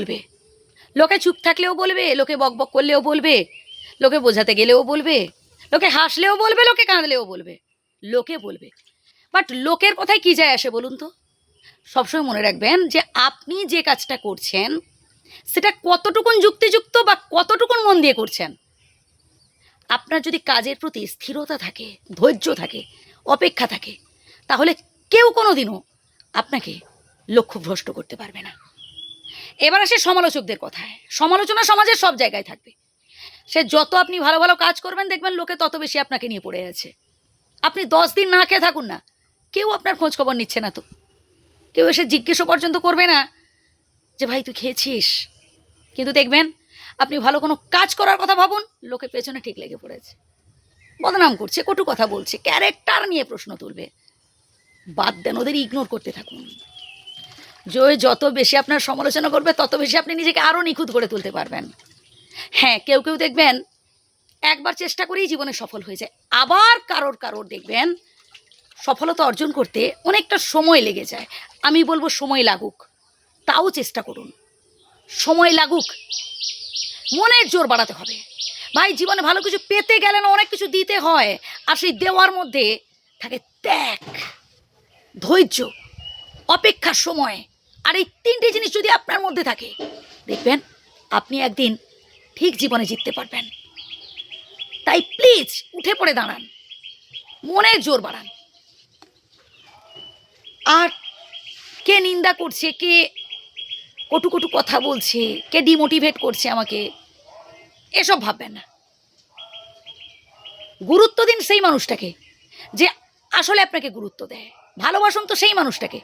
বলবে, লোকে চুপ থাকলেও বলবে, লোকে বকবক করলেও বলবে, লোকে বোঝাতে গেলেও বলবে, লোকে হাসলেও বলবে, লোকে কাঁদলেও বলবে, লোকে বলবে। বাট লোকের কথায় কি যায় আসে বলুন তো? সবসময় মনে রাখবেন যে আপনি যে কাজটা করছেন সেটা কতটুকুন যুক্তিযুক্ত বা কতটুকুন মন দিয়ে করছেন। আপনার যদি কাজের প্রতি স্থিরতা থাকে, ধৈর্য থাকে, অপেক্ষা থাকে, তাহলে কেউ কোনো দিনও আপনাকে লক্ষ্যভ্রষ্ট করতে পারবে না। এবার আসে সমালোচকদের কথায়। সমালোচনা সমাজের সব জায়গায় থাকবে। সে যত আপনি ভালো ভালো কাজ করবেন দেখবেন লোকে তত বেশি আপনাকে নিয়ে পড়ে আছে। আপনি 10 দিন না খেয়ে থাকুন না, কেউ আপনার খোঁজ খবর নিচ্ছে না, তো কেউ এসে জিজ্ঞেসও পর্যন্ত করবে না যে ভাই তুই খেয়েছিস। কিন্তু দেখবেন আপনি ভালো কোনো কাজ করার কথা ভাবুন, লোকে পেছনে ঠিক লেগে পড়েছে, বদনাম করছে, কটু কথা বলছে, ক্যারেক্টার নিয়ে প্রশ্ন তুলবে। বাদ দেন, ওদের ইগনোর করতে থাকুন। যত বেশি আপনার সমালোচনা করবে তত বেশি আপনি নিজেকে আরও নিখুঁত করে তুলতে পারবেন। হ্যাঁ, কেউ কেউ দেখবেন একবার চেষ্টা করেই জীবনে সফল হয়ে যায়, আবার কারোর দেখবেন সফলতা অর্জন করতে অনেকটা সময় লেগে যায়। আমি বলবো সময় লাগুক, তাও চেষ্টা করুন, সময় লাগুক। মনের জোর বাড়াতে হবে ভাই। জীবনে ভালো কিছু পেতে গেলে না অনেক কিছু দিতে হয়, আর সেই দেওয়ার মধ্যে থাকে ত্যাগ, ধৈর্য, অপেক্ষার সময়। আর এই 3টে জিনিস যদি আপনার মধ্যে থাকে, দেখবেন আপনি একদিন ঠিক জীবনে জিততে পারবেন। তাই প্লিজ উঠে পড়ে দাঁড়ান, মনের জোর বাড়ান। আর কে নিন্দা করছে, কে কটু কটু কথা বলছে, কে ডিমোটিভেট করছে আমাকে, এসব ভাববেন না। গুরুত্ব দিন সেই মানুষটাকে যে আসলে আপনাকে গুরুত্ব দেয়। ভালোবাসুন তো সেই মানুষটাকে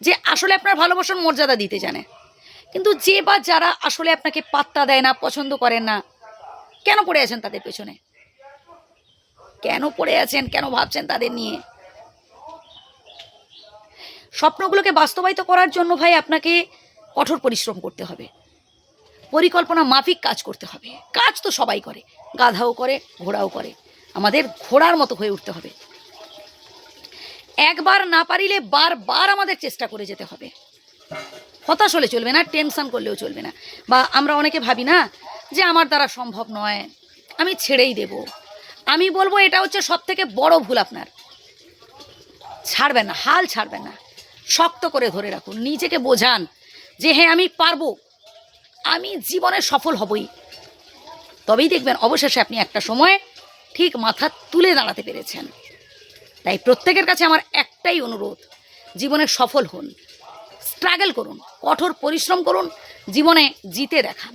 যে আসলে আপনার ভালোবাসার মর্যাদা দিতে জানে। কিন্তু যে বা যারা আসলে আপনাকে পাত্তা দেয় না, পছন্দ করেন না, কেন পড়ে আছেন তাদের পেছনে? কেন পড়ে আছেন? কেন ভাবছেন তাদের নিয়ে? স্বপ্নগুলোকে বাস্তবায়িত করার জন্য ভাই আপনাকে কঠোর পরিশ্রম করতে হবে, পরিকল্পনা মাফিক কাজ করতে হবে। কাজ তো সবাই করে, গাধাও করে, ঘোড়াও করে। আমাদের ঘোড়ার মতো হয়ে উঠতে হবে। একবার না পারিলে বারবার আমাদের চেষ্টা করে যেতে হবে। হতাশ হলে চলবে না, টেনশন করলেও চলবে না। বা আমরা অনেকে ভাবি না যে আমার দ্বারা সম্ভব নয়, আমি ছেড়েই দেব। আমি বলবো এটা হচ্ছে সবথেকে বড় ভুল আপনার। ছাড়বেন না, হাল ছাড়বেন না, শক্ত করে ধরে রাখুন, নিজেকে বোঝান যে হ্যাঁ আমি পারবো, আমি জীবনে সফল হবই। তবেই দেখবেন অবশেষে আপনি একটা সময় ঠিক মাথা তুলে দাঁড়াতে পেরেছেন। তাই প্রত্যেকের কাছে আমার একটাই অনুরোধ, জীবনে সফল হন, স্ট্রাগল করুন, কঠোর পরিশ্রম করুন, জীবনে জিতে দেখান।